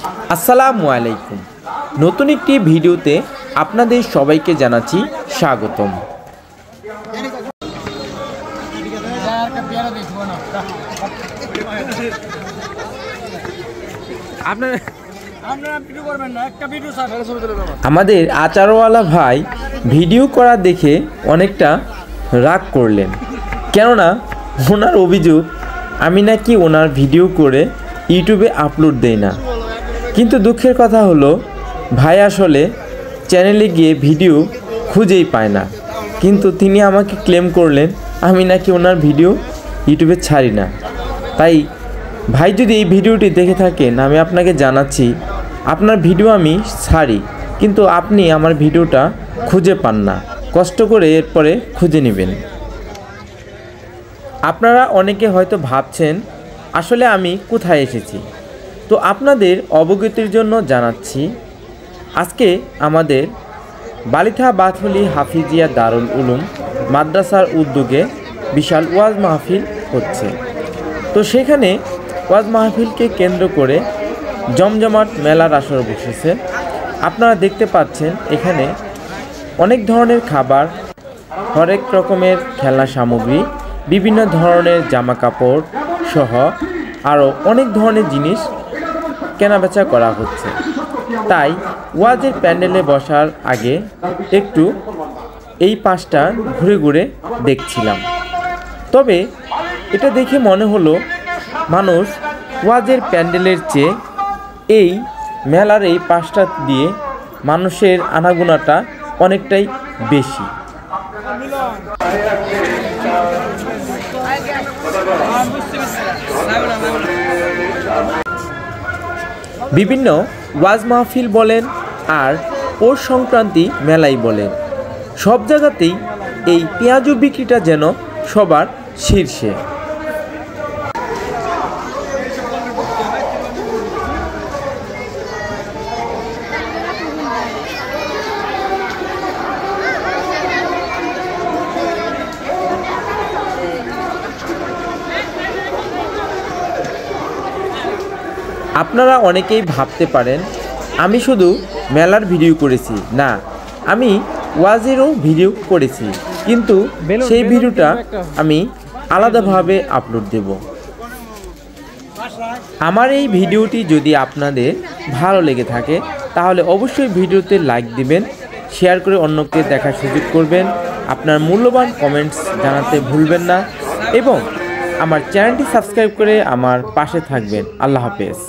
আসসালামু আলাইকুম। নতুন একটি ভিডিওতে আপনাদের সবাইকে জানাচ্ছি স্বাগতম। আমাদের আচারওয়ালা ভাই ভিডিও করা দেখে অনেকটা রাগ করলেন, কেননা ওনার অভিযোগ আমি নাকি ওনার ভিডিও করে ইউটিউবে আপলোড দেই না। কিন্তু দুঃখের কথা হলো ভাই আসলে চ্যানেলে গিয়ে ভিডিও খুঁজেই পায় না, কিন্তু তিনি আমাকে ক্লেম করলেন আমি নাকি ওনার ভিডিও ইউটিউবে ছাড়ি না। তাই ভাই যদি এই ভিডিওটি দেখে থাকেন, আমি আপনাকে জানাচ্ছি আপনার ভিডিও আমি ছাড়ি, কিন্তু আপনি আমার ভিডিওটা খুঁজে পান না। কষ্ট করে এরপরে খুঁজে নেবেন। আপনারা অনেকে হয়তো ভাবছেন আসলে আমি কোথায় এসেছি, তো আপনাদের অবগতির জন্য জানাচ্ছি আজকে আমাদের বালিথা বাথুলি হাফিজিয়া দারুল উলুম মাদ্রাসার উদ্যোগে বিশাল ওয়াজ মাহফিল হচ্ছে। তো সেখানে ওয়াজ মাহফিলকে কেন্দ্র করে জমজমাট মেলার আসর বসেছে। আপনারা দেখতে পাচ্ছেন এখানে অনেক ধরনের খাবার, হরেক রকমের খেলনা সামগ্রী, বিভিন্ন ধরনের জামা কাপড় সহ আরও অনেক ধরনের জিনিস কেনাবেচা করা হচ্ছে। তাই ওয়াজের প্যান্ডেলে বসার আগে একটু এই পাশটা ঘুরে ঘুরে দেখছিলাম। তবে এটা দেখে মনে হলো মানুষ ওয়াজের প্যান্ডেলের চেয়ে এই মেলার এই পাশটা দিয়ে মানুষের আনাগোনাটা অনেকটাই বেশি। বিভিন্ন ওয়াজ মাহফিল বলেন আর পৌষ সংক্রান্তি মেলাই বলেন, সব জায়গাতেই এই পেঁয়াজু বিক্রিটা যেন সবার শীর্ষে। আপনারা অনেকেই ভাবতে পারেন আমি শুধু মেলার ভিডিও করেছি, না, আমি ওয়াজেরও ভিডিও করেছি, কিন্তু সেই ভিডিওটা আমি আলাদাভাবে আপলোড দেব। আমার এই ভিডিওটি যদি আপনাদের ভালো লেগে থাকে তাহলে অবশ্যই ভিডিওতে লাইক দিবেন, শেয়ার করে অন্যকে দেখার সুযোগ করবেন, আপনার মূল্যবান কমেন্টস জানাতে ভুলবেন না এবং আমার চ্যানেলটি সাবস্ক্রাইব করে আমার পাশে থাকবেন। আল্লাহ হাফেজ।